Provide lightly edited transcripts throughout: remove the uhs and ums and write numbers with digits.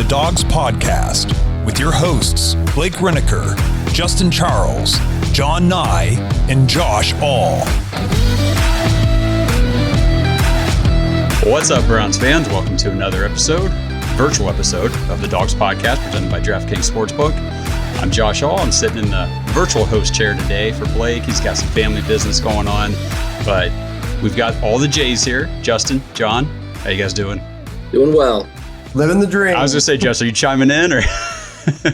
Dogs Podcast with your hosts, Blake Riniker, Justin Charles, John Nye, and Josh All. What's up, Browns fans? Welcome to another virtual episode of the Dogs Podcast presented by DraftKings Sportsbook. I'm Josh All. I'm sitting in the virtual host chair today for Blake. He's got some family business going on, but we've got all the J's here. Justin, John, how you guys doing? Doing well. Living the dream. I was going to say, Justin, are you chiming in or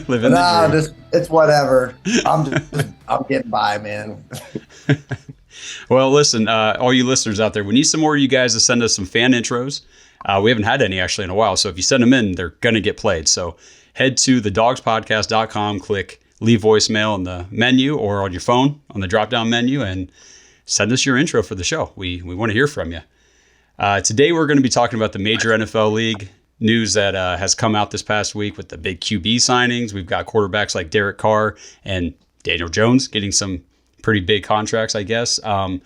living the dream? It's whatever. I'm getting by, man. Well, listen, all you listeners out there, we need some more of you guys to send us some fan intros. We haven't had any actually in a while, so if you send them in, they're going to get played. So head to thedogspodcast.com, click leave voicemail in the menu or on your phone on the drop-down menu, and send us your intro for the show. We want to hear from you. Today, we're going to be talking about the major NFL league news that has come out this past week with the big QB signings. We've got quarterbacks like Derek Carr and Daniel Jones getting some pretty big contracts, I guess. And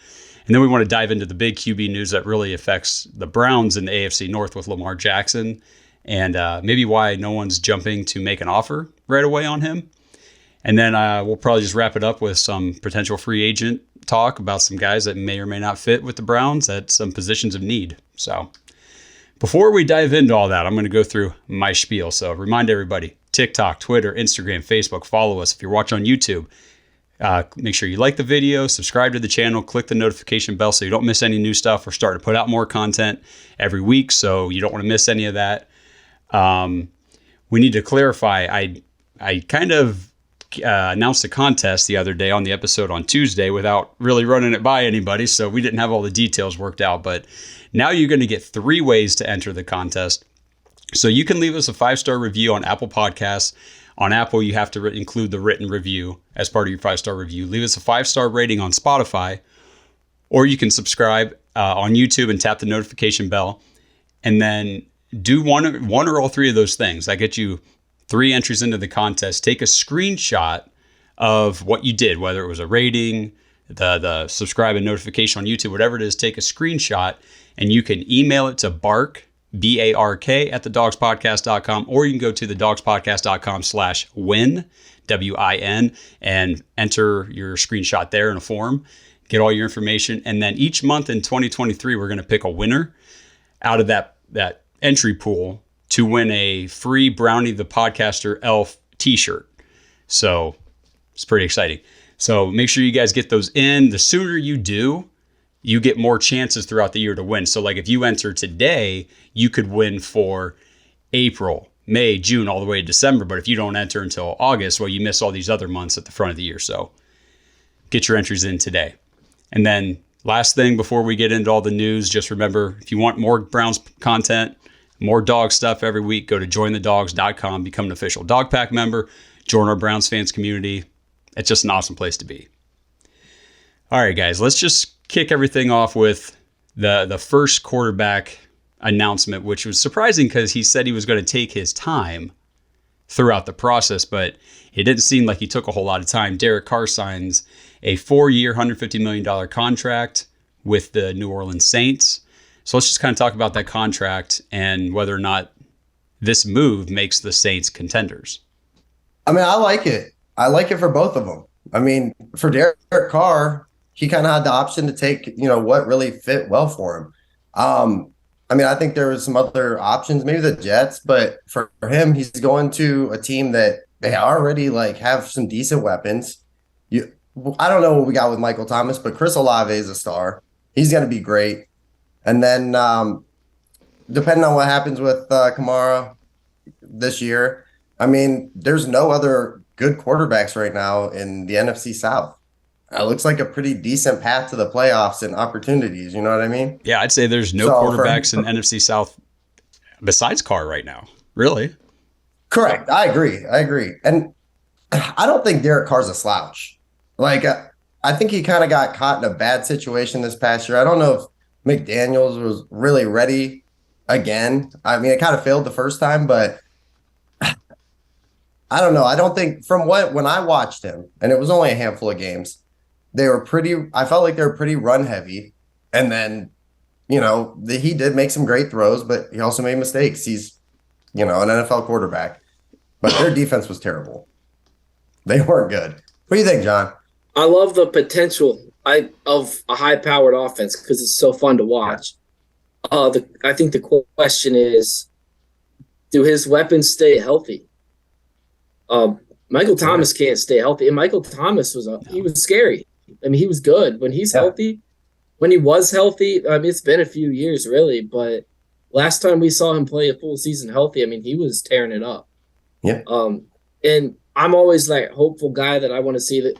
then we want to dive into the big QB news that really affects the Browns in the AFC North with Lamar Jackson, and maybe why no one's jumping to make an offer right away on him. And then we'll probably just wrap it up with some potential free agent talk about some guys that may or may not fit with the Browns at some positions of need. So before we dive into all that, I'm going to go through my spiel. So remind everybody, TikTok, Twitter, Instagram, Facebook, follow us. If you're watching on YouTube, make sure you like the video, subscribe to the channel, click the notification bell so you don't miss any new stuff. We're starting to put out more content every week, so you don't want to miss any of that. We need to clarify, I kind of announced a contest the other day on the episode on Tuesday without really running it by anybody, so we didn't have all the details worked out, but now you're going to get 3 ways to enter the contest. So you can leave us a 5-star review on Apple Podcasts. On Apple, you have to include the written review as part of your 5-star review. Leave us a 5-star rating on Spotify, or you can subscribe on YouTube and tap the notification bell, and then do one or all 3 of those things. That gets you 3 entries into the contest. Take a screenshot of what you did, whether it was a rating, the subscribe and notification on YouTube, whatever it is. Take a screenshot, and you can email it to Bark, B-A-R-K, at thedogspodcast.com, or you can go to thedogspodcast.com/win, W-I-N, and enter your screenshot there in a form. Get all your information. And then each month in 2023, we're going to pick a winner out of that entry pool to win a free Brownie the Podcaster Elf t-shirt. So it's pretty exciting. So make sure you guys get those in. The sooner you do, you get more chances throughout the year to win. So like if you enter today, you could win for April, May, June, all the way to December. But if you don't enter until August, well, you miss all these other months at the front of the year. So get your entries in today. And then last thing before we get into all the news, just remember, if you want more Browns content, more dog stuff every week, go to jointhedogs.com, become an official Dog Pack member, join our Browns fans community. It's just an awesome place to be. All right, guys, let's just kick everything off with the first quarterback announcement, which was surprising because he said he was going to take his time throughout the process, but it didn't seem like he took a whole lot of time. Derek Carr signs a 4-year, $150 million contract with the New Orleans Saints. So let's just kind of talk about that contract and whether or not this move makes the Saints contenders. I mean, I like it. I like it for both of them. I mean, for Derek Carr, he kind of had the option to take, what really fit well for him. I mean, I think there was some other options, maybe the Jets, but for him, he's going to a team that they already have some decent weapons. I don't know what we got with Michael Thomas, but Chris Olave is a star. He's going to be great. And then depending on what happens with Kamara this year, I mean, there's no other good quarterbacks right now in the NFC South. It looks like a pretty decent path to the playoffs and opportunities. You know what I mean? Yeah, I'd say there's no quarterbacks in NFC South besides Carr right now, really. Correct. I agree. And I don't think Derek Carr's a slouch. I think he kind of got caught in a bad situation this past year. I don't know if McDaniels was really ready again. I mean, it kind of failed the first time, but I don't know. I don't think when I watched him, and it was only a handful of games, I felt like they were pretty run heavy. And then, he did make some great throws, but he also made mistakes. He's an NFL quarterback, but their defense was terrible. They weren't good. What do you think, John? I love the potential of a high-powered offense because it's so fun to watch. I think the question is, do his weapons stay healthy? Michael Thomas can't stay healthy, and Michael Thomas he was scary. I mean, he was good when he's healthy. When he was healthy, I mean, it's been a few years really, but last time we saw him play a full season healthy, I mean, he was tearing it up. Yeah. And I'm always that hopeful guy that I want to see that,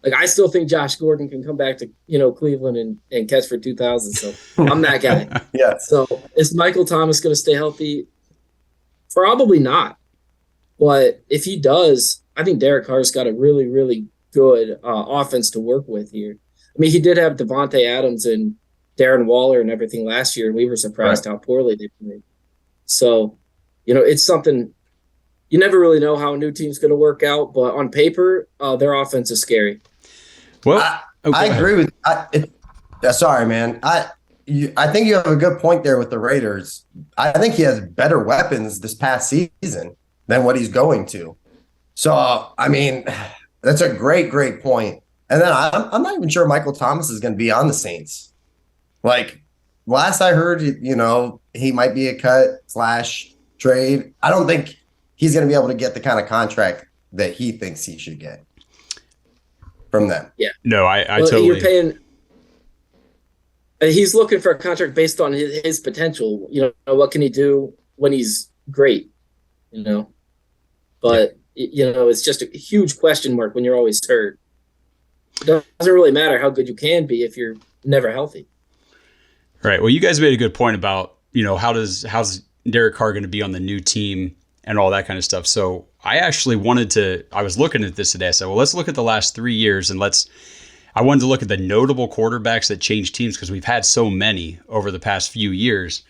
like I still think Josh Gordon can come back to, Cleveland and catch for 2,000. So I'm that guy. Yeah. So is Michael Thomas going to stay healthy? Probably not. But if he does, I think Derek Carr's got a really, really good offense to work with here. I mean, he did have Devontae Adams and Darren Waller and everything last year, and we were surprised how poorly they played. So, it's something you never really know how a new team's going to work out, but on paper, their offense is scary. Well, I agree with. Sorry, man. I think you have a good point there with the Raiders. I think he has better weapons this past season than what he's going to. So, I mean, that's a great, great point. And then I'm not even sure Michael Thomas is going to be on the Saints. Like, last I heard, he might be a cut/trade. I don't think he's going to be able to get the kind of contract that he thinks he should get from them. Yeah. No, I totally. You're paying. He's looking for a contract based on his potential. What can he do when he's great? But it's just a huge question mark when you're always hurt. It doesn't really matter how good you can be if you're never healthy. Right. Well, you guys made a good point about, how's Derek Carr going to be on the new team and all that kind of stuff. So I actually I was looking at this today. I said, well, let's look at the last 3 years and I wanted to look at the notable quarterbacks that changed teams because we've had so many over the past few years,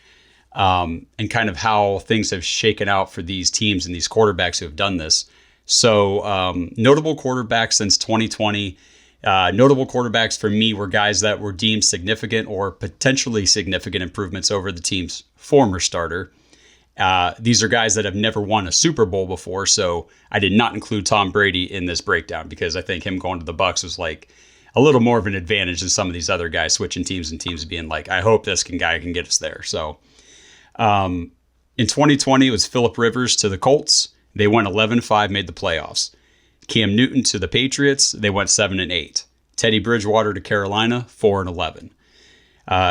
and kind of how things have shaken out for these teams and these quarterbacks who have done this. So notable quarterbacks since 2020. Notable quarterbacks for me were guys that were deemed significant or potentially significant improvements over the team's former starter. These are guys that have never won a Super Bowl before, so I did not include Tom Brady in this breakdown because I think him going to the Bucs was like a little more of an advantage than some of these other guys switching teams and teams being like, I hope this guy can get us there. So in 2020, it was Phillip Rivers to the Colts. They went 11-5, made the playoffs. Cam Newton to the Patriots. They went 7-8. Teddy Bridgewater to Carolina, 4-11.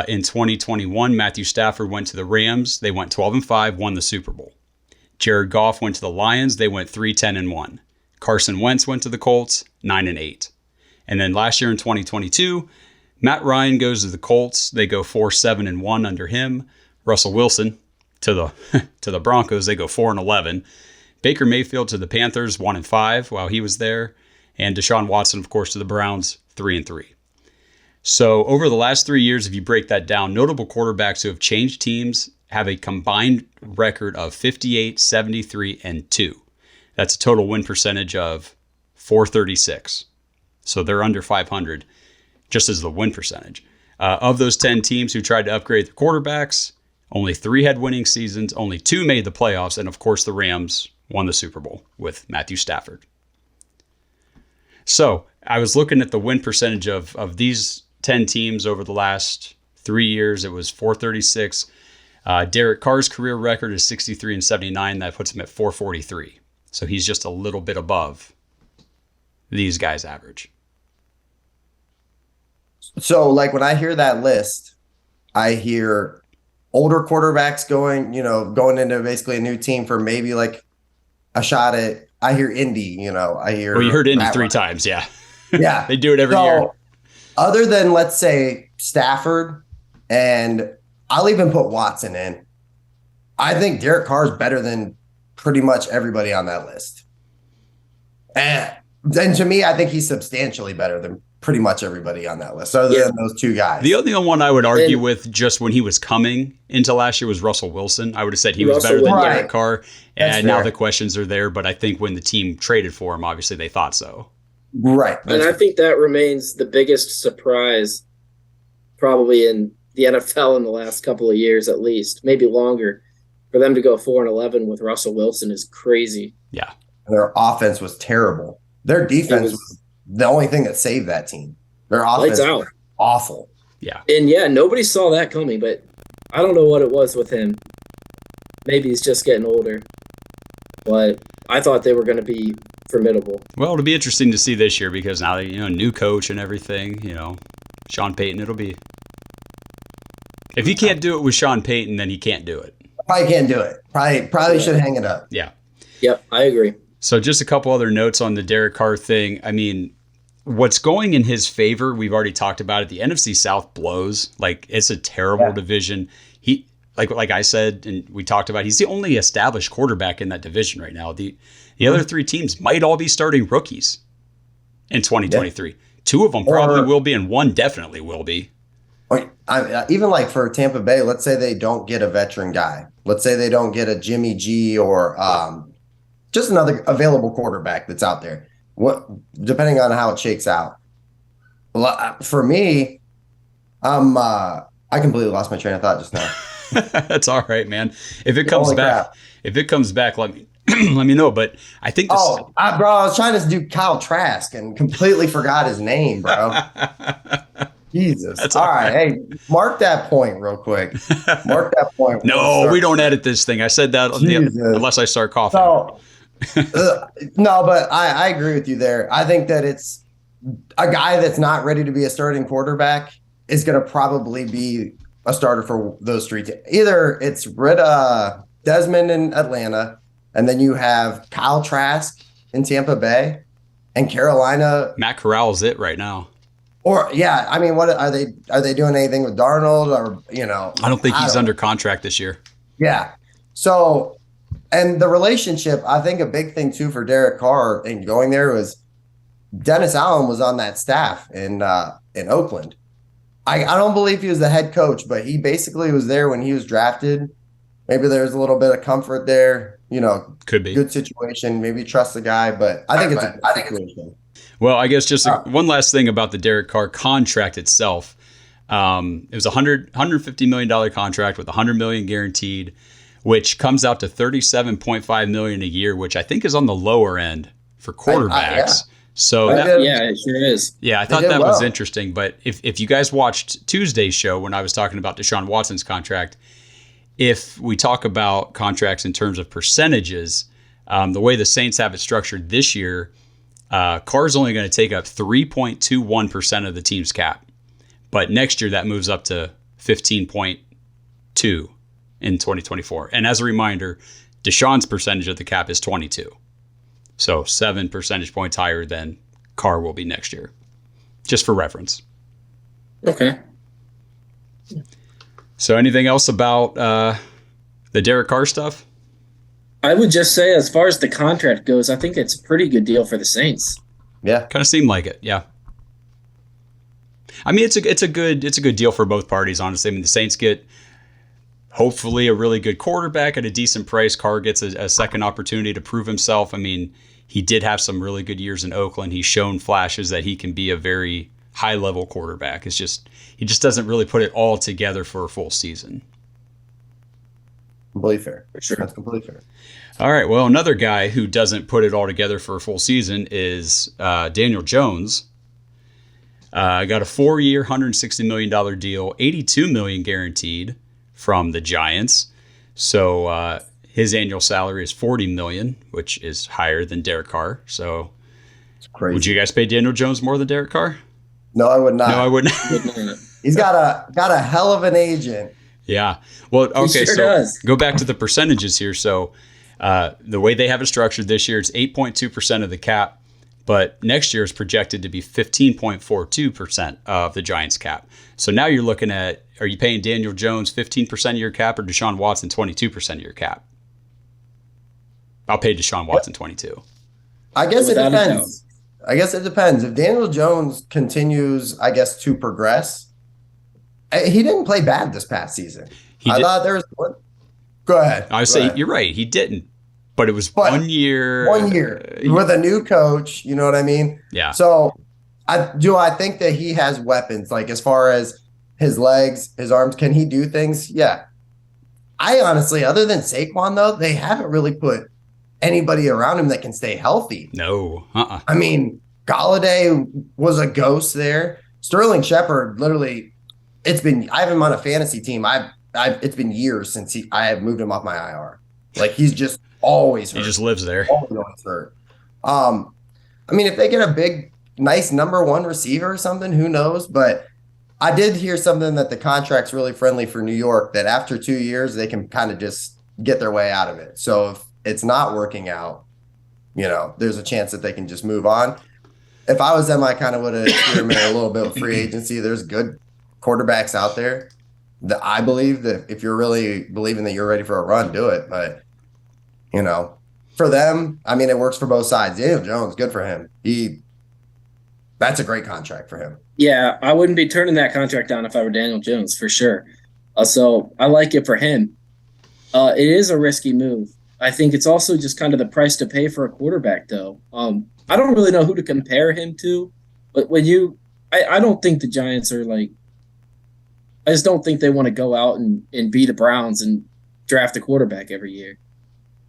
In 2021, Matthew Stafford went to the Rams. They went 12-5, won the Super Bowl. Jared Goff went to the Lions. They went 3-10-1. Carson Wentz went to the Colts, 9-8. And then last year in 2022, Matt Ryan goes to the Colts. They go 4-7-1 under him. Russell Wilson to the Broncos. They go 4-11. Baker Mayfield to the Panthers, 1-5 while he was there. And Deshaun Watson, of course, to the Browns, 3-3. So over the last 3 years, if you break that down, notable quarterbacks who have changed teams have a combined record of 58, 73, and 2. That's a total win percentage of 436. So they're under 500, just as the win percentage. Of those 10 teams who tried to upgrade their quarterbacks, only 3 had winning seasons, only 2 made the playoffs, and of course the Rams won the Super Bowl with Matthew Stafford. So I was looking at the win percentage of these 10 teams over the last 3 years. It was 436. Derek Carr's career record is 63-79. That puts him at 443. So he's just a little bit above these guys' average. So, like, when I hear that list, I hear older quarterbacks going into basically a new team for maybe like a shot at. I hear Indy. I hear. Well, you heard Indy Matt 3 Ryan. times, yeah. Yeah, They do it every year. Other than, let's say, Stafford, and I'll even put Watson in, I think Derek Carr is better than pretty much everybody on that list. And to me, I think he's substantially better than pretty much everybody on that list, other than those 2 guys. The only one I would argue with just when he was coming into last year was Russell Wilson. I would have said he was better than Derek Carr. And now the questions are there, but I think when the team traded for him, obviously they thought so. Right. And I think that remains the biggest surprise probably in the NFL in the last couple of years, at least, maybe longer. For them to go 4-11 with Russell Wilson is crazy. Yeah. Their offense was terrible. Their defense was the only thing that saved that team. Their offense was awful. Yeah. And yeah, nobody saw that coming, but I don't know what it was with him. Maybe he's just getting older. But I thought they were going to be formidable. Well, it'll be interesting to see this year because now, new coach and everything, Sean Payton, it'll be. If he can't do it with Sean Payton, then he can't do it. Probably can't do it. Probably should hang it up. Yeah. Yep, I agree. So just a couple other notes on the Derek Carr thing. I mean, what's going in his favor, we've already talked about it. The NFC South blows. Like, it's a terrible division. He, like I said, and we talked about, he's the only established quarterback in that division right now. The other three teams might all be starting rookies in 2023. Yeah. Two of them probably will be, and one definitely will be. Even like for Tampa Bay, let's say they don't get a veteran guy. Let's say they don't get a Jimmy G or just another available quarterback that's out there. Depending on how it shakes out. For me, I completely lost my train of thought just now. That's all right, man. If it comes back, let me let me know. But I think bro, I was trying to do Kyle Trask and completely forgot his name, bro. Jesus. That's all right. Hey, mark that point real quick. Mark that point. No, we don't edit this thing. I said that unless I start coughing. So, no, but I agree with you there. I think that it's a guy that's not ready to be a starting quarterback is going to probably be a starter for those three teams. Either it's Desmond in Atlanta, and then you have Kyle Trask in Tampa Bay, and Carolina. Matt Corral's it right now. Or I mean, what are they doing anything with Darnold or I don't think he's under contract this year. Yeah. So, and the relationship, I think a big thing too for Derek Carr and going there was Dennis Allen was on that staff in Oakland. I don't believe he was the head coach, but he basically was there when he was drafted. Maybe there's a little bit of comfort there. Could be good situation. Maybe trust the guy, but I think it's a good situation. Well, I guess just one last thing about the Derek Carr contract itself. It was a $150 million contract with $100 million guaranteed, which comes out to $37.5 million a year, which I think is on the lower end for quarterbacks. So it sure is. Yeah, I thought that was interesting. But if you guys watched Tuesday's show when I was talking about Deshaun Watson's contract, if we talk about contracts in terms of percentages, the way the Saints have it structured this year, Carr's only going to take up 3.21% of the team's cap. But next year, that moves up to 15.2 in 2024. And as a reminder, Deshaun's percentage of the cap is 22. So 7 percentage points higher than Carr will be next year. Just for reference. Okay. So anything else about the Derek Carr stuff? I would just say, as far as the contract goes, I think it's a pretty good deal for the Saints. Yeah, kind of seemed like it. Yeah, I mean it's a good deal for both parties. Honestly, I mean the Saints get hopefully a really good quarterback at a decent price. Carr gets a second opportunity to prove himself. I mean, he did have some really good years in Oakland. He's shown flashes that he can be a very high level quarterback. It's just he just doesn't really put it all together for a full season. Completely fair. For sure. That's completely fair. All right. Well, another guy who doesn't put it all together for a full season is Daniel Jones. Got a 4-year, $160 million deal, $82 million guaranteed from the Giants. So his annual salary is $40 million, which is higher than Derek Carr. So it's crazy. Would you guys pay Daniel Jones more than Derek Carr? No, I would not. No, I would not. He's got a hell of an agent. Yeah. Well, okay. He sure so does. Go back to the percentages here. So the way they have it structured this year, it's 8.2% of the cap, but next year is projected to be 15.42% of the Giants' cap. So now you're looking at, are you paying Daniel Jones 15% of your cap or Deshaun Watson 22% of your cap? I'll pay Deshaun Watson 22. I guess it depends. If Daniel Jones continues, I guess, to progress, he didn't play bad this past season. I thought there was one. Go ahead. I would say you're right. He didn't, but it was 1 year. 1 year with a new coach. You know what I mean? Yeah. So I think that he has weapons, like as far as his legs, his arms. Can he do things? Yeah. I honestly, other than Saquon, though, they haven't really put anybody around him that can stay healthy. No. I mean, Galladay was a ghost there. Sterling Shepard, literally, I have him on a fantasy team. It's been years since I have moved him off my IR. Like, he's just always hurt. He just lives there. Always hurt. I mean, if they get a big, nice number one receiver or something, who knows? But I did hear something that the contract's really friendly for New York, that after 2 years, they can kind of just get their way out of it. So if it's not working out, there's a chance that they can just move on. If I was them, I kind of would have experimented a little bit with free agency. There's good quarterbacks out there that I believe that if you're really believing that you're ready for a run, do it. But, for them, I mean, it works for both sides. Daniel Jones, good for him. That's a great contract for him. Yeah, I wouldn't be turning that contract down if I were Daniel Jones, for sure. So I like it for him. It is a risky move. I think it's also just kind of the price to pay for a quarterback, though. I don't really know who to compare him to, but I don't think the Giants are I just don't think they want to go out and be the Browns and draft a quarterback every year.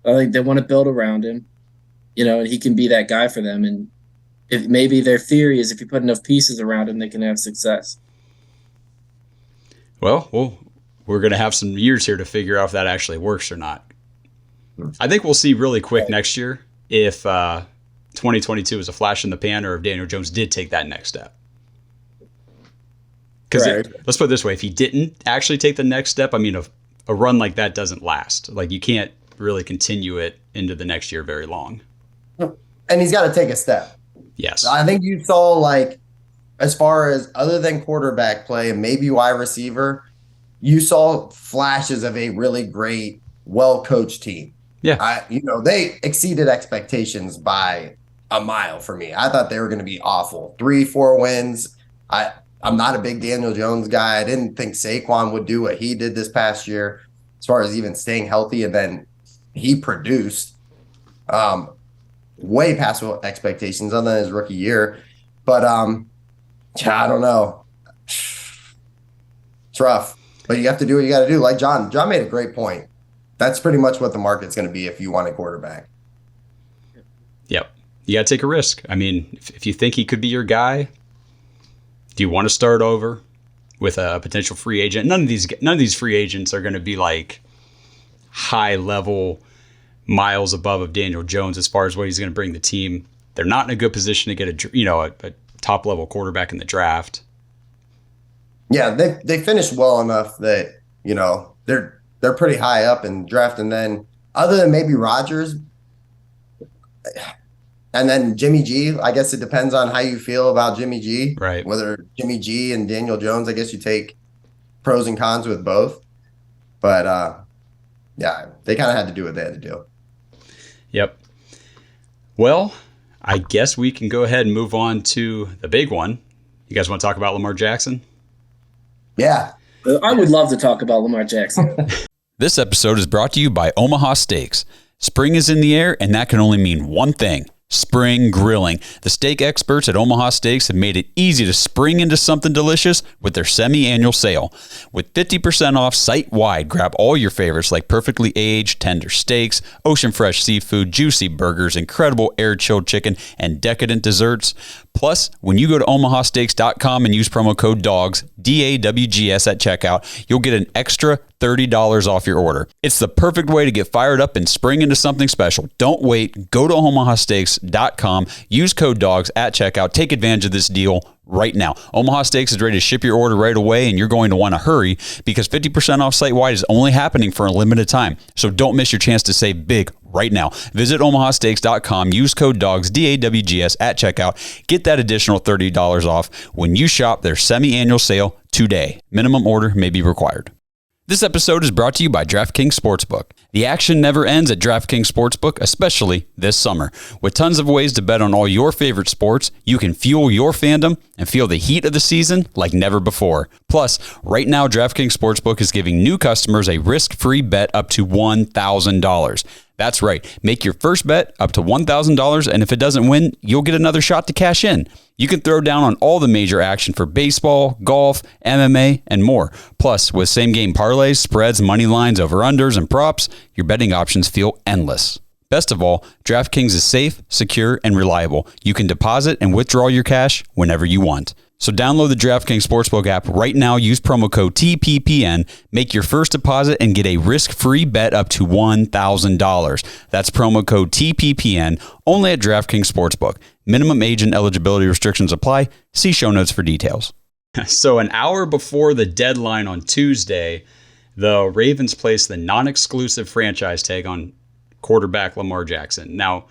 I think they want to build around him, and he can be that guy for them. And if maybe their theory is if you put enough pieces around him, they can have success. Well, we're going to have some years here to figure out if that actually works or not. I think we'll see really quick next year if 2022 is a flash in the pan or if Daniel Jones did take that next step. Because let's put it this way, if he didn't actually take the next step, I mean, a run like that doesn't last. Like, you can't really continue it into the next year very long. And he's got to take a step. Yes. I think you saw, as far as other than quarterback play and maybe wide receiver, you saw flashes of a really great, well-coached team. Yeah. They exceeded expectations by a mile for me. I thought they were going to be awful. 3-4 wins. I'm not a big Daniel Jones guy. I didn't think Saquon would do what he did this past year as far as even staying healthy. And then he produced way past expectations other than his rookie year. But I don't know. It's rough. But you have to do what you got to do. Like John made a great point. That's pretty much what the market's going to be if you want a quarterback. Yep. You got to take a risk. I mean, if you think he could be your guy, do you want to start over with a potential free agent? None of these free agents are going to be high level miles above of Daniel Jones as far as what he's going to bring the team. They're not in a good position to get a top level quarterback in the draft. Yeah, they finished well enough that they're pretty high up in draft, and then other than maybe Rodgers, and then Jimmy G. I guess it depends on how you feel about Jimmy G. Right. Whether Jimmy G and Daniel Jones, I guess you take pros and cons with both, but yeah, they kind of had to do what they had to do. Yep. Well, I guess we can go ahead and move on to the big one. You guys want to talk about Lamar Jackson? Yeah. I would love to talk about Lamar Jackson. This episode is brought to you by Omaha Steaks. Spring is in the air, and that can only mean one thing: spring grilling. The steak experts at Omaha Steaks have made it easy to spring into something delicious with their semi-annual sale. With 50% off site-wide, grab all your favorites like perfectly aged, tender steaks, ocean fresh seafood, juicy burgers, incredible air-chilled chicken, and decadent desserts. Plus, when you go to omahasteaks.com and use promo code DAWGS, DAWGS at checkout, you'll get an extra $30 off your order. It's the perfect way to get fired up and spring into something special. Don't wait. Go to omahasteaks.com, use code DAWGS at checkout. Take advantage of this deal right now. Omaha Steaks is ready to ship your order right away, and you're going to want to hurry because 50% off site-wide is only happening for a limited time. So don't miss your chance to save big right now. Visit omahasteaks.com, use code DAWGS, DAWGS at checkout. Get that additional $30 off when you shop their semi-annual sale today. Minimum order may be required. This episode is brought to you by DraftKings Sportsbook. The action never ends at DraftKings Sportsbook, especially this summer. With tons of ways to bet on all your favorite sports, you can fuel your fandom and feel the heat of the season like never before. Plus, right now, DraftKings Sportsbook is giving new customers a risk-free bet up to $1,000. That's right. Make your first bet up to $1,000, and if it doesn't win, you'll get another shot to cash in. You can throw down on all the major action for baseball, golf, MMA, and more. Plus, with same-game parlays, spreads, money lines, over-unders, and props, your betting options feel endless. Best of all, DraftKings is safe, secure, and reliable. You can deposit and withdraw your cash whenever you want. So download the DraftKings Sportsbook app right now. Use promo code TPPN. Make your first deposit and get a risk-free bet up to $1,000. That's promo code TPPN only at DraftKings Sportsbook. Minimum age and eligibility restrictions apply. See show notes for details. So an hour before the deadline on Tuesday, the Ravens placed the non-exclusive franchise tag on quarterback Lamar Jackson. Now,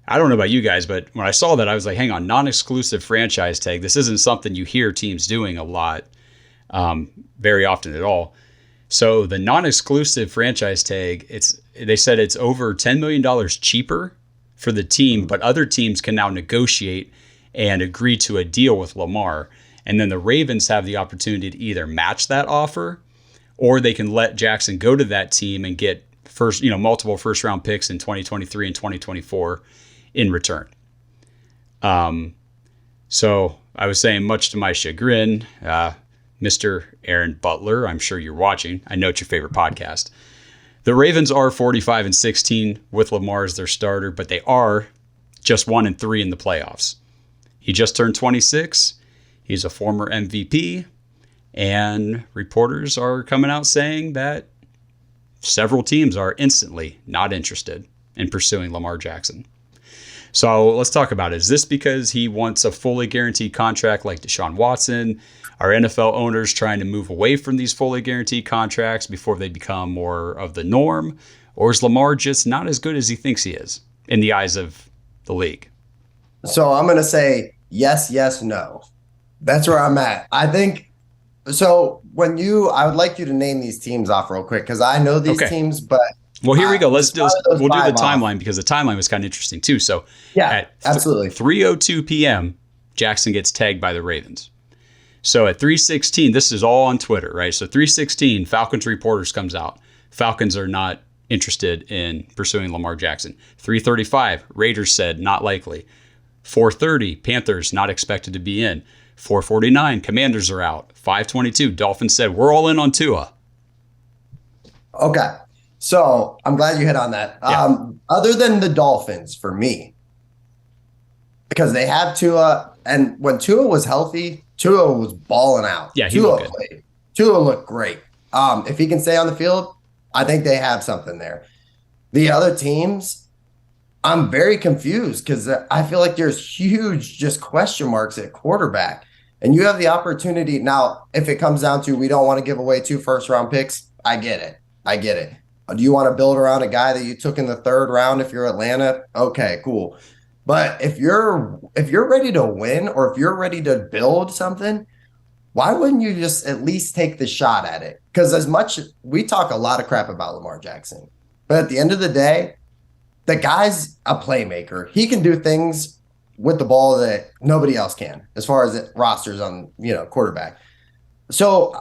I don't know about you guys, but when I saw that, I was like, hang on, non-exclusive franchise tag. This isn't something you hear teams doing a lot, very often at all. So the non-exclusive franchise tag, they said it's over $10 million cheaper for the team, but other teams can now negotiate and agree to a deal with Lamar. And then the Ravens have the opportunity to either match that offer, or they can let Jackson go to that team and get multiple first round picks in 2023 and 2024 in return. So I was saying, much to my chagrin, Mr. Aaron Butler, I'm sure you're watching. I know it's your favorite podcast. The Ravens are 45-16 with Lamar as their starter, but they are just 1-3 in the playoffs. He just turned 26. He's a former MVP, and reporters are coming out saying that several teams are instantly not interested in pursuing Lamar Jackson. So let's talk about it. Is this because he wants a fully guaranteed contract like Deshaun Watson? Are NFL owners trying to move away from these fully guaranteed contracts before they become more of the norm? Or is Lamar just not as good as he thinks he is in the eyes of the league? So I'm going to say yes, no. That's where I'm at. I think so. I would like you to name these teams off real quick because I know these teams, but well, here we go. We'll do the timeline because the timeline was kind of interesting too. So yeah, absolutely. 3:02 p.m., Jackson gets tagged by the Ravens. So at 3:16, this is all on Twitter, right? So 3:16, Falcons reporters comes out. Falcons are not interested in pursuing Lamar Jackson. 3:35, Raiders said not likely. 4:30, Panthers not expected to be in. 4:49, Commanders are out. 5:22, Dolphins said we're all in on Tua. Okay. So I'm glad you hit on that. Yeah. Other than the Dolphins, for me, because they have Tua, and when Tua was healthy, Tua was balling out. Yeah, he looked good. Tua looked great. If he can stay on the field, I think they have something there. The other teams, I'm very confused because I feel like there's huge just question marks at quarterback. And you have the opportunity. Now, if it comes down to we don't want to give away 2 first-round picks, I get it. Do you want to build around a guy that you took in the 3rd round if you're Atlanta? Okay, cool. But if you're ready to win or if you're ready to build something, why wouldn't you just at least take the shot at it? Because we talk a lot of crap about Lamar Jackson, but at the end of the day, the guy's a playmaker. He can do things with the ball that nobody else can as far as rosters on, quarterback. So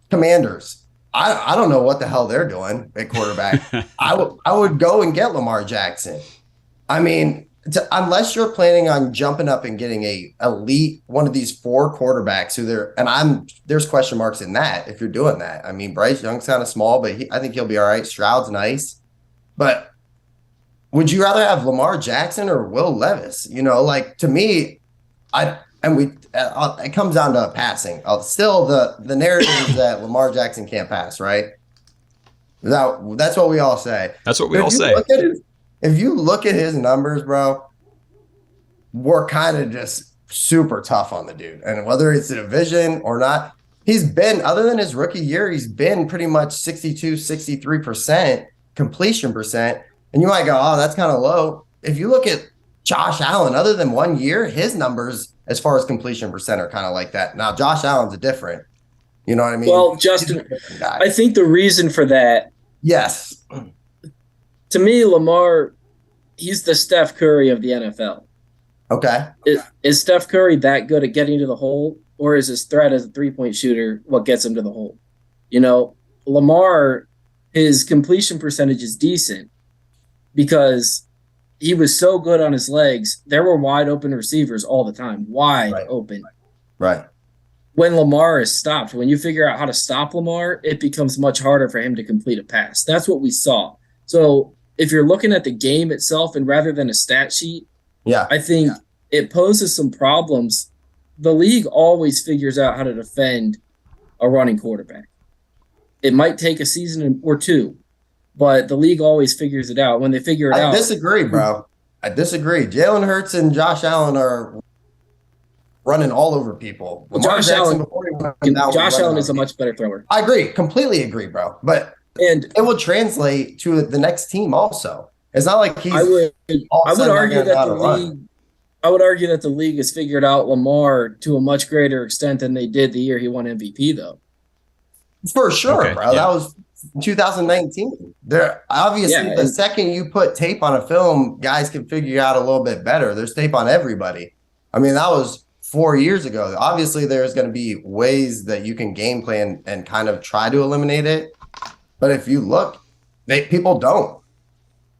Commanders, I don't know what the hell they're doing at quarterback. I would go and get Lamar Jackson. I mean, unless you're planning on jumping up and getting a elite one of these 4 quarterbacks there's question marks in that if you're doing that. I mean, Bryce Young's kind of small, but I think he'll be all right. Stroud's nice, but would you rather have Lamar Jackson or Will Levis? To me, it comes down to passing. Still, the narrative is that Lamar Jackson can't pass, right? That's what we all say. That's what we all say. If you look at his numbers, bro, we're kind of just super tough on the dude. And whether it's a division or not, he's been, other than his rookie year, he's been pretty much 62, 63% completion percent. And you might go, oh, that's kind of low. If you look at Josh Allen, other than 1 year, his numbers as far as completion percent are kind of like that. Now, Josh Allen's a different, you know what I mean? Well, Justin, I think the reason for that, yes, to me, Lamar, he's the Steph Curry of the NFL. Okay. Is Steph Curry that good at getting to the hole, or is his threat as a 3-point shooter what gets him to the hole? Lamar, his completion percentage is decent because he was so good on his legs. There were wide open receivers all the time, wide open. Right. When Lamar is stopped, when you figure out how to stop Lamar, it becomes much harder for him to complete a pass. That's what we saw. So if you're looking at the game itself and rather than a stat sheet, I think it poses some problems. The league always figures out how to defend a running quarterback. It might take a season or two, but the league always figures it out. When they figure it out. I disagree, bro. I disagree. Jalen Hurts and Josh Allen are running all over people. Well, Josh Allen is a much better thrower. I agree. Completely agree, bro. But it will translate to the next team also. It's not like he's. I would argue that the league has figured out Lamar to a much greater extent than they did the year he won MVP, though. For sure, bro. Yeah. That was 2019. The second you put tape on a film, guys can figure out a little bit better. There's tape on everybody. I mean, that was 4 years ago. Obviously, there's going to be ways that you can game plan and kind of try to eliminate it. But if you look, people don't.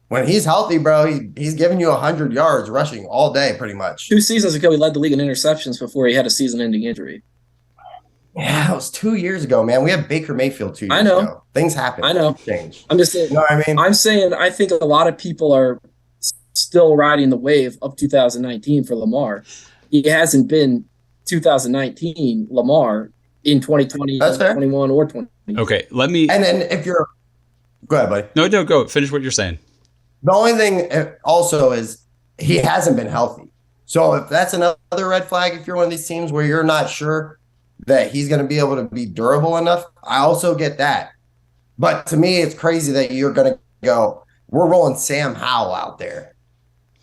When he's healthy, bro, he's giving you 100 yards rushing all day, pretty much. 2 seasons ago, he led the league in interceptions before he had a season-ending injury. Yeah, it was 2 years ago, man. We had Baker Mayfield 2 years ago. Things happen. I know. Change. I'm just saying. You know what I mean? I'm saying I think a lot of people are still riding the wave of 2019 for Lamar. He hasn't been 2019 Lamar in 2020, 2021, or 2020. Okay, let me. And then if you're. Go ahead, buddy. No, go. Finish what you're saying. The only thing also is he hasn't been healthy. So if that's another red flag, if you're one of these teams where you're not sure that he's going to be able to be durable enough, I also get that. But to me, it's crazy that you're going to go, we're rolling Sam Howell out there.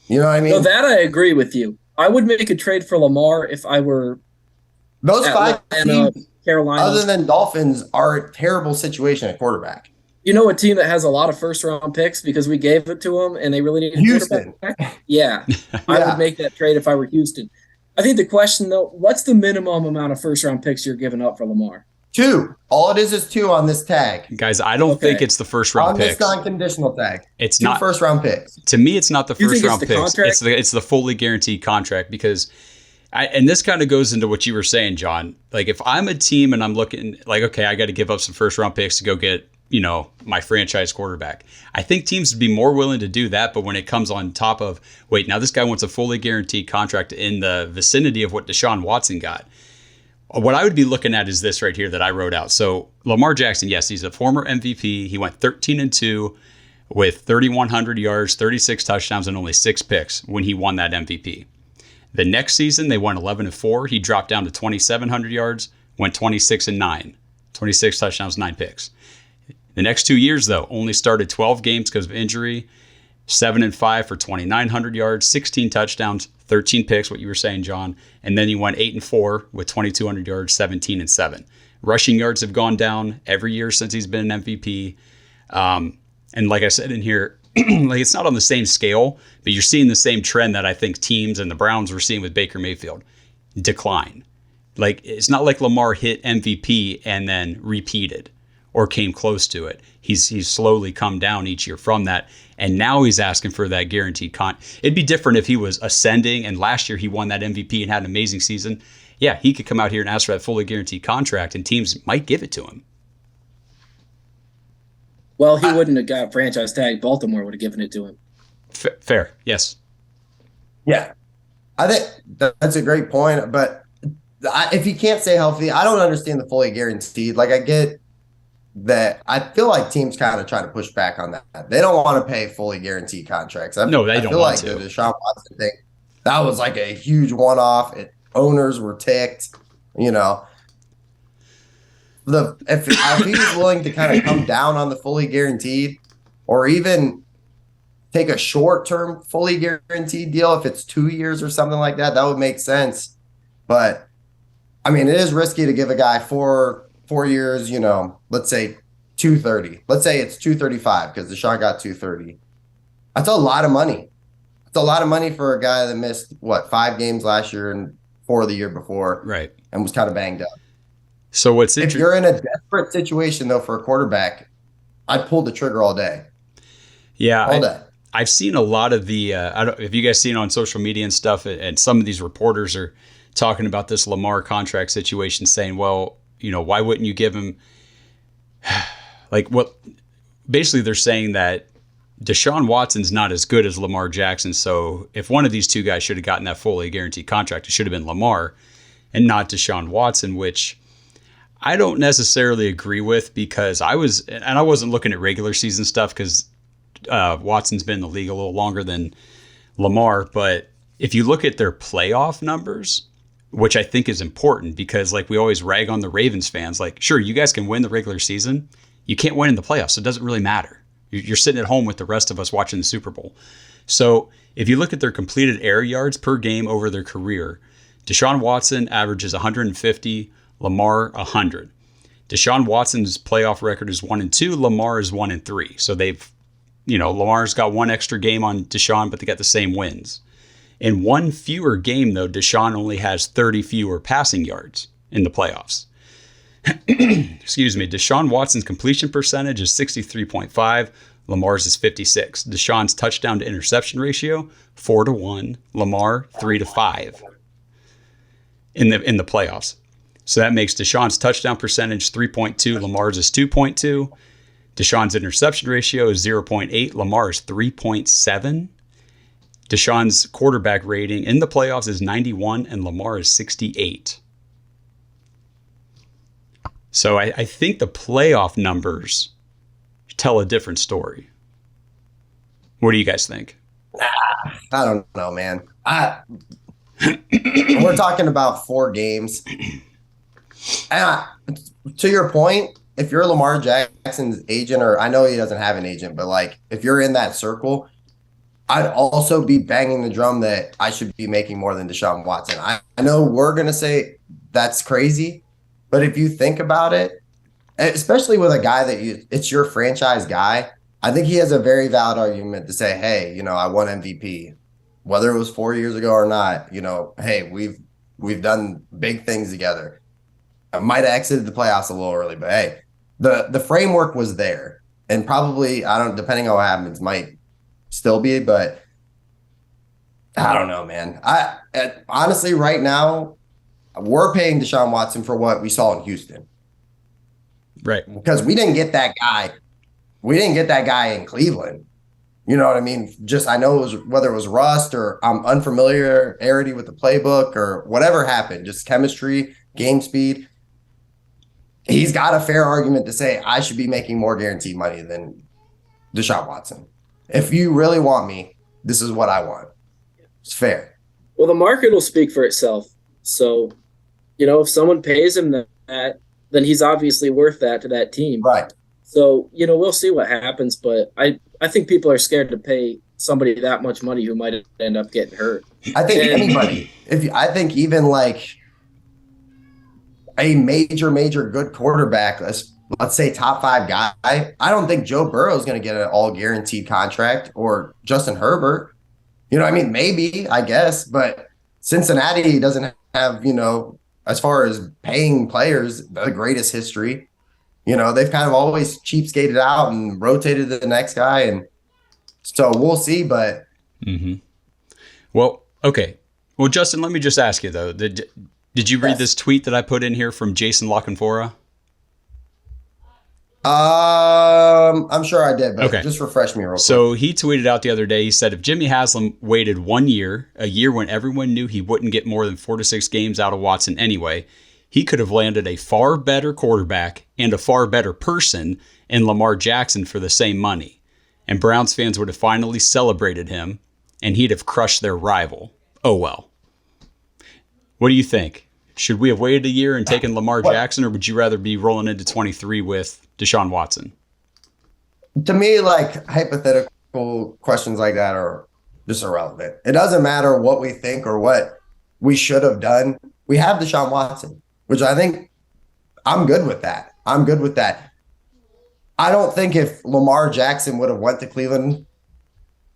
You know what I mean? No, that I agree with you. I would make a trade for Lamar if I were those 5 teams, Carolina. Other than Dolphins, are a terrible situation at quarterback. You know a team that has a lot of first-round picks because we gave it to them and they really needed Houston. Quarterback? Yeah. I would make that trade if I were Houston. I think the question, though, what's the minimum amount of first-round picks you're giving up for Lamar? 2. All it is 2 on this tag. Guys, I don't think it's the first-round picks. On this non-conditional tag. It's 2 not first-round picks. To me, it's not the first-round picks. Contract? It's the fully guaranteed contract because and this kind of goes into what you were saying, John. Like, if I'm a team and I'm looking like, okay, I got to give up some first-round picks to go get my franchise quarterback. I think teams would be more willing to do that, but when it comes on top of, wait, now this guy wants a fully guaranteed contract in the vicinity of what Deshaun Watson got. What I would be looking at is this right here that I wrote out. So Lamar Jackson, yes, he's a former MVP. He went 13-2 with 3,100 yards, 36 touchdowns, and only 6 picks when he won that MVP. The next season, they went 11-4. He dropped down to 2,700 yards, went 26-9, 26 touchdowns, 9 picks. The next 2 years, though, only started 12 games because of injury, 7-5 for 2,900 yards, 16 touchdowns, 13 picks, what you were saying, John. And then he went 8-4 with 2,200 yards, 17-7. Rushing yards have gone down every year since he's been an MVP. And like I said in here, like it's not on the same scale, but you're seeing the same trend that I think teams and the Browns were seeing with Baker Mayfield. Decline. Like, it's not like Lamar hit MVP and then repeated or came close to it. He's slowly come down each year from that. And now he's asking for that guaranteed It'd be different if he was ascending and last year he won that MVP and had an amazing season. Yeah, he could come out here and ask for that fully guaranteed contract and teams might give it to him. Well, he wouldn't have got franchise tag. Baltimore would have given it to him. Fair, yes. Yeah. I think that's a great point. But if he can't stay healthy, I don't understand the fully guaranteed. Like, I get that. I feel like teams kind of try to push back on that. They don't want to pay fully guaranteed contracts. No, they don't want to. The Deshaun Watson thing, that was like a huge one-off. Owners were ticked, If he's willing to kind of come down on the fully guaranteed or even take a short-term fully guaranteed deal, if it's 2 years or something like that, that would make sense. But, I mean, it is risky to give a guy 4 years, let's say 230. Let's say it's 235 because Deshaun got 230. That's a lot of money. It's a lot of money for a guy that missed, 5 games last year and 4 the year before. Right. And was kind of banged up. So what's if you're in a desperate situation, though, for a quarterback, I'd pull the trigger all day. Yeah. All day. I've seen a lot of the, I don't, if you guys seen on social media and stuff, and some of these reporters are talking about this Lamar contract situation, saying, well, why wouldn't you give him, like, what, basically they're saying that Deshaun Watson's not as good as Lamar Jackson. So if one of these two guys should have gotten that fully guaranteed contract, it should have been Lamar and not Deshaun Watson, which I don't necessarily agree with, because I wasn't looking at regular season stuff because Watson's been in the league a little longer than Lamar. But if you look at their playoff numbers, which I think is important, because like we always rag on the Ravens fans, like, sure, you guys can win the regular season. You can't win in the playoffs. So it doesn't really matter. You're sitting at home with the rest of us watching the Super Bowl. So if you look at their completed air yards per game over their career, Deshaun Watson averages 150, Lamar 100. Deshaun Watson's playoff record is 1-2. Lamar is 1-3. So they've, Lamar's got one extra game on Deshaun, but they got the same wins. In one fewer game, though, Deshaun only has 30 fewer passing yards in the playoffs. Excuse me. Deshaun Watson's completion percentage is 63.5. Lamar's is 56. Deshaun's touchdown to interception ratio 4-1. Lamar 3-5 in the playoffs. So that makes Deshaun's touchdown percentage 3.2. Lamar's is 2.2. Deshaun's interception ratio is 0.8. Lamar's 3.7. Deshaun's quarterback rating in the playoffs is 91, and Lamar is 68. So I think the playoff numbers tell a different story. What do you guys think? I don't know, man. We're talking about 4 games. To your point, if you're Lamar Jackson's agent, or I know he doesn't have an agent, but like if you're in that circle, I'd also be banging the drum that I should be making more than Deshaun Watson. I know we're going to say that's crazy, but if you think about it, especially with a guy it's your franchise guy, I think he has a very valid argument to say, hey, I won MVP, whether it was 4 years ago or not. Hey, we've done big things together. I might have exited the playoffs a little early, but hey, the framework was there, and probably depending on what happens, might still be, but I don't know, man. Honestly, right now, we're paying Deshaun Watson for what we saw in Houston. Right. Because we didn't get that guy. We didn't get that guy in Cleveland. You know what I mean? Just, I know it was, whether it was rust or unfamiliarity with the playbook or whatever happened, just chemistry, game speed. He's got a fair argument to say I should be making more guaranteed money than Deshaun Watson. If you really want me, this is what I want. It's fair. Well, the market will speak for itself. So, if someone pays him that, then he's obviously worth that to that team. Right. So, we'll see what happens. But I think people are scared to pay somebody that much money who might end up getting hurt. I think anybody, I think even like a major good quarterback, let's say top 5 guy, I don't think Joe Burrow is going to get an all guaranteed contract, or Justin Herbert. Maybe, I guess, but Cincinnati doesn't have, as far as paying players, the greatest history. They've kind of always cheapskated out and rotated the next guy. And so we'll see, but. Mm-hmm. Well, okay. Well, Justin, let me just ask you though, did you read this tweet that I put in here from Jason LaCanfora? I'm sure I did, but okay. Just refresh me real quick. So he tweeted out the other day, he said, if Jimmy Haslam waited 1 year, a year when everyone knew he wouldn't get more than 4 to 6 games out of Watson anyway, he could have landed a far better quarterback and a far better person in Lamar Jackson for the same money. And Browns fans would have finally celebrated him, and he'd have crushed their rival. Oh, well. What do you think? Should we have waited a year and taken Lamar Jackson, or would you rather be rolling into 23 with Deshaun Watson? To me, like, hypothetical questions like that are just irrelevant. It doesn't matter what we think or what we should have done. We have Deshaun Watson, which I think I'm good with that. I don't think if Lamar Jackson would have went to Cleveland,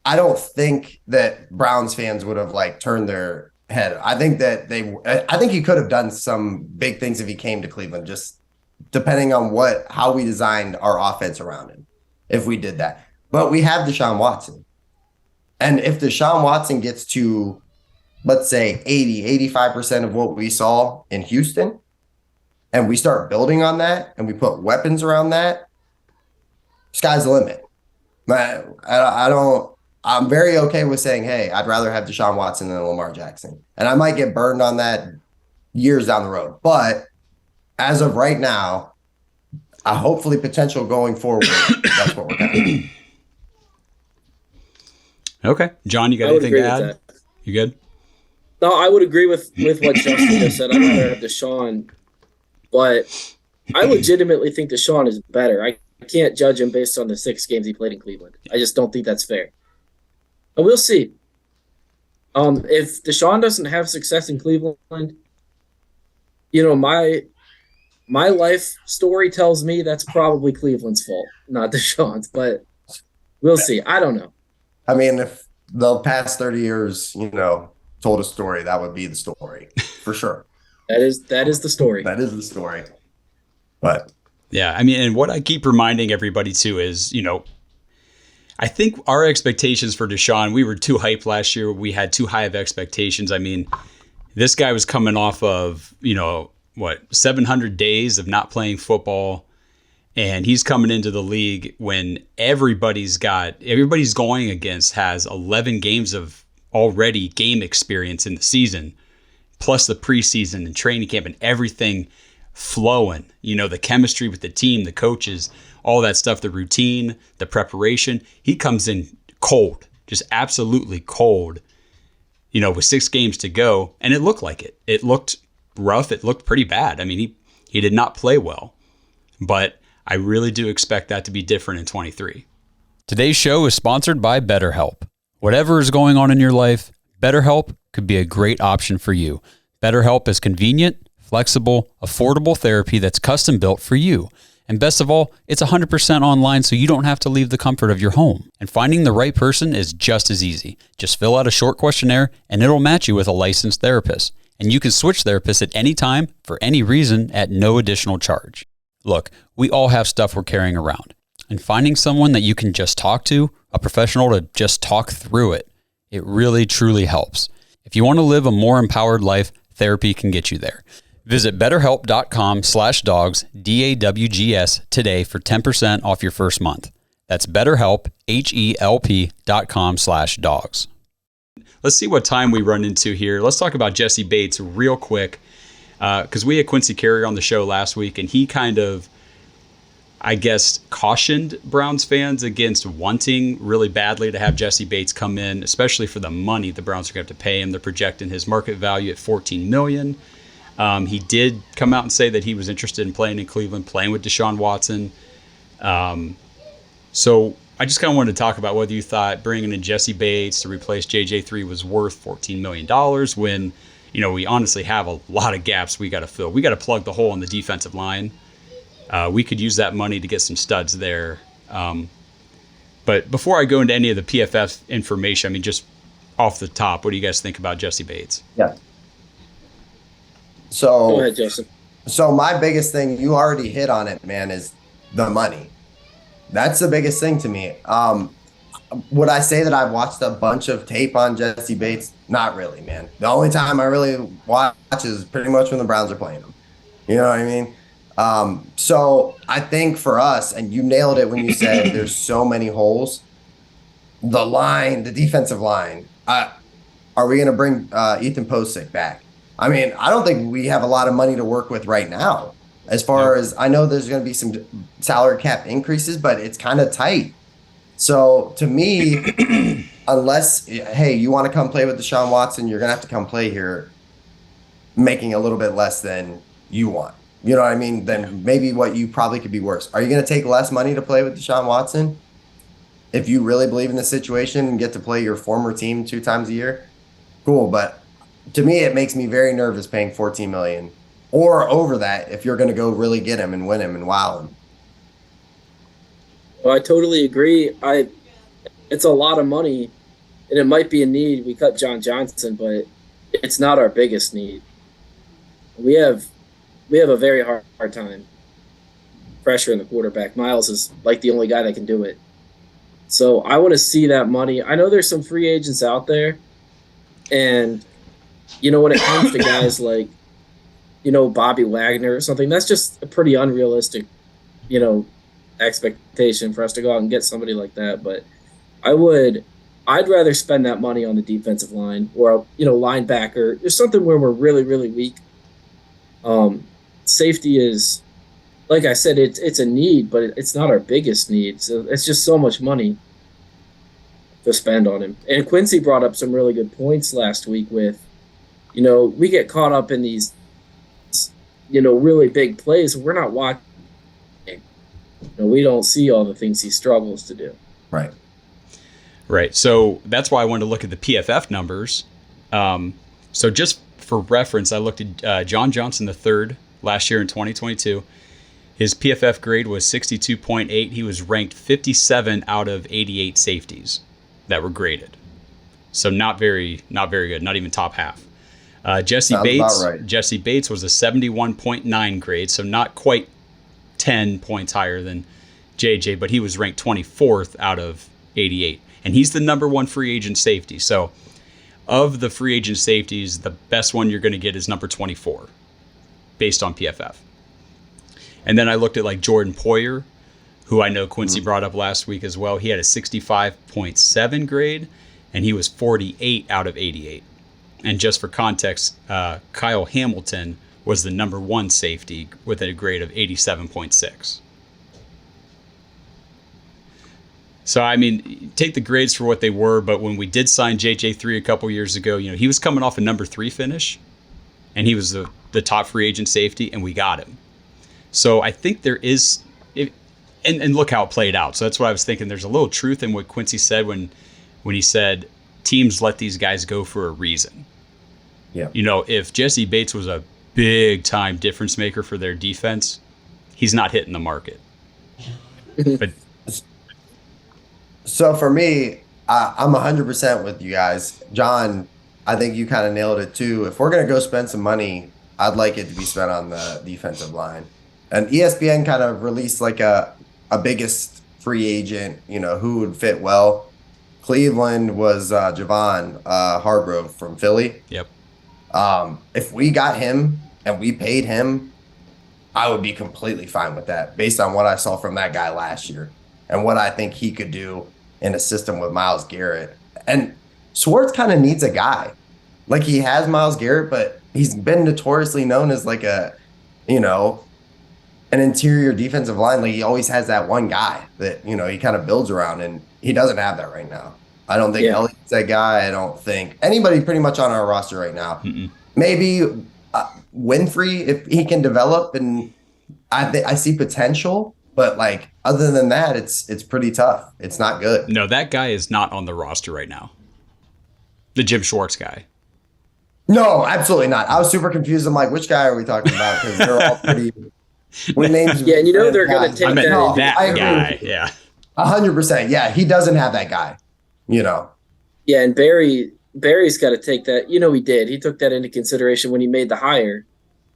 I don't think that Browns fans would have turned their head. I think he could have done some big things if he came to Cleveland, just depending on how we designed our offense around him. if we did that. But we have Deshaun Watson. And if Deshaun Watson gets to, let's say, 85% of what we saw in Houston, and we start building on that, and we put weapons around that, sky's the limit. I'm very okay with saying, hey, I'd rather have Deshaun Watson than Lamar Jackson. And I might get burned on that years down the road. But as of right now, hopefully potential going forward, that's what we're going to. Okay. John, you got anything to add? You good? No, I would agree with what Justin just said. I'd rather have Deshaun, but I legitimately think Deshaun is better. I can't judge him based on the 6 games he played in Cleveland. I just don't think that's fair. And we'll see. If Deshaun doesn't have success in Cleveland, my life story tells me that's probably Cleveland's fault, not Deshaun's. But we'll see. I don't know. I mean, if the past 30 years, told a story, that would be the story for sure. That is the story. That is the story. But yeah, I mean, and what I keep reminding everybody too is, I think our expectations for Deshaun, we were too hyped last year. We had too high of expectations. I mean, this guy was coming off of, 700 days of not playing football. And he's coming into the league when everybody's going against has 11 games of already game experience in the season, plus the preseason and training camp and everything flowing. The chemistry with the team, the coaches, all that stuff, the routine, the preparation. He comes in cold, just absolutely cold, with 6 games to go. And it looked like it. It looked rough. It looked pretty bad. I mean, he did not play well. But I really do expect that to be different in 23. Today's show is sponsored by BetterHelp. Whatever is going on in your life, BetterHelp could be a great option for you. BetterHelp is convenient, flexible, affordable therapy that's custom built for you. And best of all, it's 100% online, so you don't have to leave the comfort of your home. And finding the right person is just as easy. Just fill out a short questionnaire, and it'll match you with a licensed therapist. And you can switch therapists at any time, for any reason, at no additional charge. Look, we all have stuff we're carrying around, and finding someone that you can just talk to, a professional to just talk through it, it really, truly helps. If you want to live a more empowered life, therapy can get you there. Visit betterhelp.com/dogs, DAWGS today for 10% off your first month. That's BetterHelp, HELP.com/dogs. Let's see what time we run into here. Let's talk about Jessie Bates real quick. Because we had Quincy Carrier on the show last week, and he kind of, I guess, cautioned Browns fans against wanting really badly to have Jessie Bates come in, especially for the money the Browns are going to have to pay him. They're projecting his market value at $14 million. He did come out and say that he was interested in playing in Cleveland, playing with Deshaun Watson. So I just kind of wanted to talk about whether you thought bringing in Jessie Bates to replace JJ3 was worth $14 million when we honestly have a lot of gaps we got to fill. We got to plug the hole in the defensive line. We could use that money to get some studs there. But before I go into any of the PFF information, I mean, just off the top, what do you guys think about Jessie Bates? Yeah. So Go ahead, Justin. So my biggest thing, you already hit on it, man, is the money. That's the biggest thing to me. Would I say that I've watched a bunch of tape on Jessie Bates? Not really, man. The only time I really watch is pretty much when the Browns are playing them. You know what I mean? So I think for us, and you nailed it when you said there's so many holes. The line, the defensive line. Are we going to bring Ethan Posick back? I mean, I don't think we have a lot of money to work with right now. As far as I know, there's going to be some salary cap increases, but it's kind of tight. So to me, unless, hey, you want to come play with Deshaun Watson, you're going to have to come play here making a little bit less than you want. You know what I mean? Then maybe what you probably could be worse. Are you going to take less money to play with Deshaun Watson? If you really believe in the situation and get to play your former team 2 times a year, cool. But to me, it makes me very nervous paying $14 million or over that if you're going to go really get him and win him and wow him. Well, I totally agree. It's a lot of money, and it might be a need. We cut John Johnson, but it's not our biggest need. We have a very hard time. pressure on the quarterback. Miles is like the only guy that can do it. So I want to see that money. I know there's some free agents out there, and when it comes to guys like Bobby Wagner or something, that's just a pretty unrealistic expectation for us to go out and get somebody like that. But I'd rather spend that money on the defensive line or linebacker. There's something where we're really, really weak. Safety is, like I said, it's a need, but it's not our biggest need. So it's just so much money to spend on him. And Quincy brought up some really good points last week with, we get caught up in these, really big plays. We're not watching. We don't see all the things he struggles to do. Right. Right. So that's why I wanted to look at the PFF numbers. So just for reference, I looked at John Johnson III last year in 2022. His PFF grade was 62.8. He was ranked 57 out of 88 safeties that were graded. So not very good, not even top half. Jessie Bates was a 71.9 grade, so not quite 10 points higher than JJ, but he was ranked 24th out of 88. And he's the number one free agent safety. So of the free agent safeties, the best one you're going to get is number 24 based on PFF. And then I looked at like Jordan Poyer, who I know Quincy brought up last week as well. He had a 65.7 grade, and he was 48 out of 88. And just for context, Kyle Hamilton was the number one safety with a grade of 87.6. So, I mean, take the grades for what they were, but when we did sign JJ3 a couple years ago, he was coming off a number 3 finish, and he was the top free agent safety, and we got him. So I think there is, and look how it played out. So that's what I was thinking. There's a little truth in what Quincy said when he said teams let these guys go for a reason. Yeah. If Jessie Bates was a big time difference maker for their defense, he's not hitting the market. But so for me, I'm 100% with you guys. John, I think you kind of nailed it too. If we're going to go spend some money, I'd like it to be spent on the defensive line. And ESPN kind of released like a biggest free agent, who would fit well. Cleveland was Javon Hargrove from Philly. Yep. If we got him and we paid him, I would be completely fine with that based on what I saw from that guy last year and what I think he could do in a system with Myles Garrett. And Schwartz kind of needs a guy. Like he has Myles Garrett, but he's been notoriously known as like an interior defensive line. Like he always has that one guy that, he kind of builds around, and he doesn't have that right now. I don't think Elliott's that guy. I don't think anybody pretty much on our roster right now. Mm-mm. Maybe Winfrey, if he can develop, and I see potential, but like other than that, it's pretty tough. It's not good. No, that guy is not on the roster right now. The Jim Schwartz guy. No, absolutely not. I was super confused. I'm like, which guy are we talking about? Because they're all pretty. When names. Yeah, and they're going to take that guy. Yeah. 100%. Yeah, he doesn't have that guy. Yeah, and Barry's got to take that. He did. He took that into consideration when he made the hire.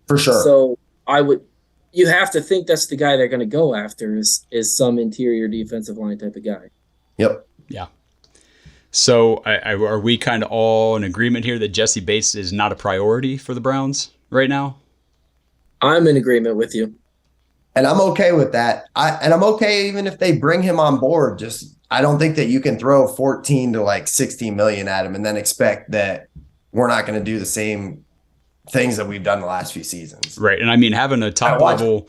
For sure. So you have to think that's the guy they're going to go after is some interior defensive line type of guy. Yep. Yeah. So are we kind of all in agreement here that Jessie Bates is not a priority for the Browns right now? I'm in agreement with you. And I'm okay with that. I'm okay even if they bring him on board. Just I don't think that you can throw 14 to like 16 million at him and then expect that we're not going to do the same things that we've done the last few seasons. Right. And I mean, having a top level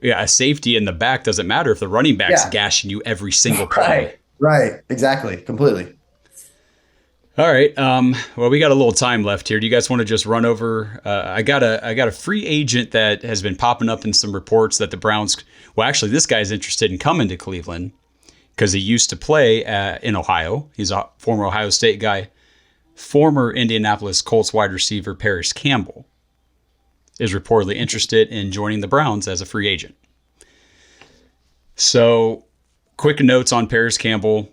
a safety in the back doesn't matter if the running back's gashing you every single play. Right. Exactly. Completely. All right. Well, we got a little time left here. Do you guys want to just run over? I got a free agent that has been popping up in some reports that the Browns. Well, actually, this guy's interested in coming to Cleveland because he used to play in Ohio. He's a former Ohio State guy. Former Indianapolis Colts wide receiver Parris Campbell is reportedly interested in joining the Browns as a free agent. So, quick notes on Parris Campbell.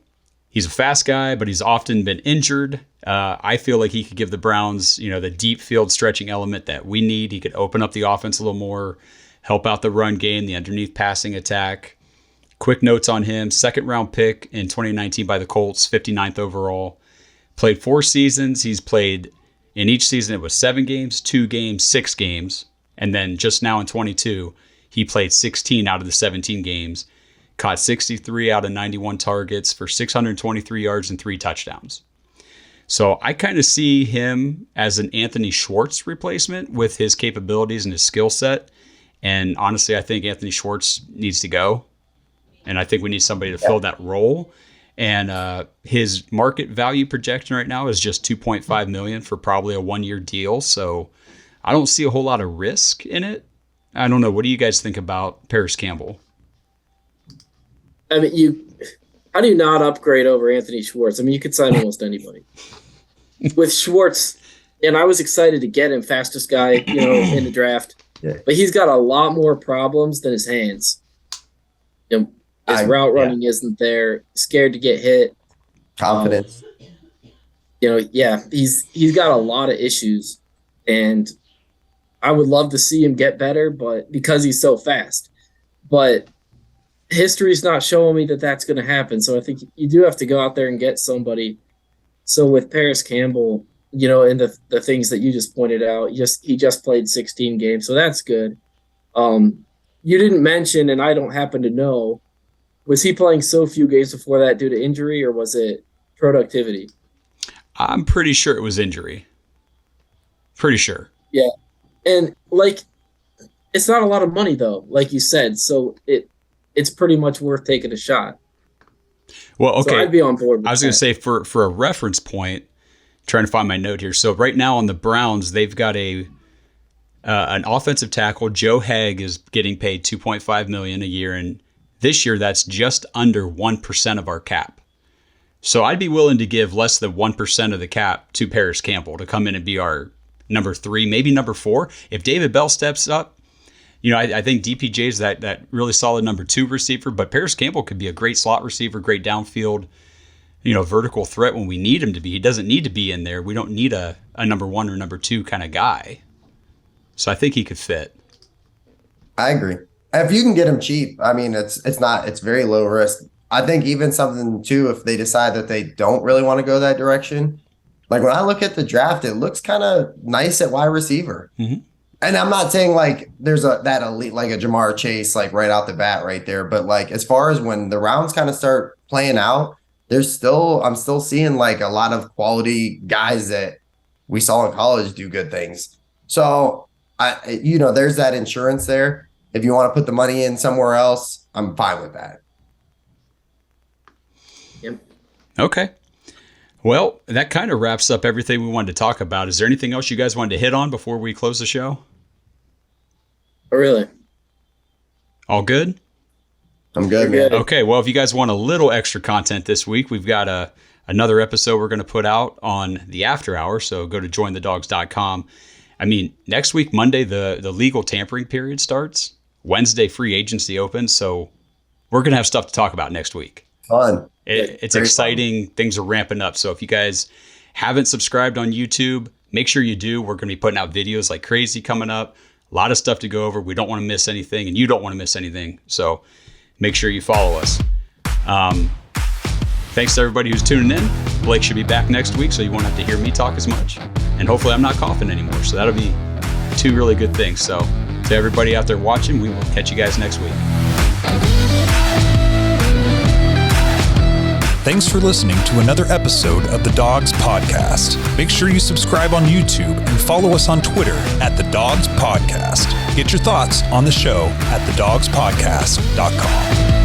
He's a fast guy, but he's often been injured. I feel like he could give the Browns, the deep field stretching element that we need. He could open up the offense a little more, help out the run game, the underneath passing attack. Quick notes on him. 2nd round pick in 2019 by the Colts, 59th overall. Played 4 seasons. He's played in each season, it was 7 games, 2 games, 6 games. And then just now in 22, he played 16 out of the 17 games. Caught 63 out of 91 targets for 623 yards and 3 touchdowns. So I kind of see him as an Anthony Schwartz replacement with his capabilities and his skill set. And honestly, I think Anthony Schwartz needs to go. And I think we need somebody to fill that role. And his market value projection right now is just $2.5 million for probably a 1-year deal. So I don't see a whole lot of risk in it. I don't know. What do you guys think about Parris Campbell? I mean, how do you not upgrade over Anthony Schwartz? I mean, you could sign almost anybody. With Schwartz, and I was excited to get him, fastest guy, in the draft. Yeah. But he's got a lot more problems than his hands. His route running isn't there. Scared to get hit. Confidence. He's got a lot of issues, and I would love to see him get better, but because he's so fast. But history's not showing me that that's going to happen. So I think you do have to go out there and get somebody. So with Parris Campbell, and the things that you just pointed out, he just played 16 games, so that's good. You didn't mention, and I don't happen to know, was he playing so few games before that due to injury, or was it productivity? I'm pretty sure it was injury. Pretty sure. Yeah. And, it's not a lot of money, though, like you said, so it's pretty much worth taking a shot. Well, okay. So I'd be on board with I was going to say, for a reference point, trying to find my note here. So right now on the Browns, they've got an offensive tackle. Joe Haeg is getting paid $2.5 million a year, and this year that's just under 1% of our cap. So I'd be willing to give less than 1% of the cap to Parris Campbell to come in and be our number 3, maybe number 4. If David Bell steps up, I think DPJ is that really solid number 2 receiver, but Parris Campbell could be a great slot receiver, great downfield, vertical threat when we need him to be. He doesn't need to be in there. We don't need a number 1 or number 2 kind of guy. So I think he could fit. I agree. If you can get him cheap, I mean, it's very low risk. I think even something too, if they decide that they don't really want to go that direction, like when I look at the draft, it looks kind of nice at wide receiver. Mm-hmm. And I'm not saying there's that elite, like a Jamar Chase, right out the bat right there. But as far as when the rounds kind of start playing out, I'm still seeing a lot of quality guys that we saw in college do good things. So there's that insurance there. If you want to put the money in somewhere else, I'm fine with that. Yep. Okay. Well, that kind of wraps up everything we wanted to talk about. Is there anything else you guys wanted to hit on before we close the show? Oh, really? All good? I'm good, man. Okay, well, if you guys want a little extra content this week, we've got another episode we're going to put out on the after hour, so go to jointhedogs.com. I mean, next week, Monday, the legal tampering period starts. Wednesday, free agency opens, so we're going to have stuff to talk about next week. Fun. It's exciting. Fun. Things are ramping up. So if you guys haven't subscribed on YouTube, make sure you do. We're going to be putting out videos like crazy coming up. A lot of stuff to go over. We don't want to miss anything, and you don't want to miss anything. So make sure you follow us. Thanks to everybody who's tuning in. Blake should be back next week, so you won't have to hear me talk as much. And hopefully I'm not coughing anymore. So that'll be 2 really good things. So to everybody out there watching, we will catch you guys next week. Thanks for listening to another episode of the Dogs Podcast. Make sure you subscribe on YouTube and follow us on Twitter at the Dogs Podcast. Get your thoughts on the show at thedogspodcast.com.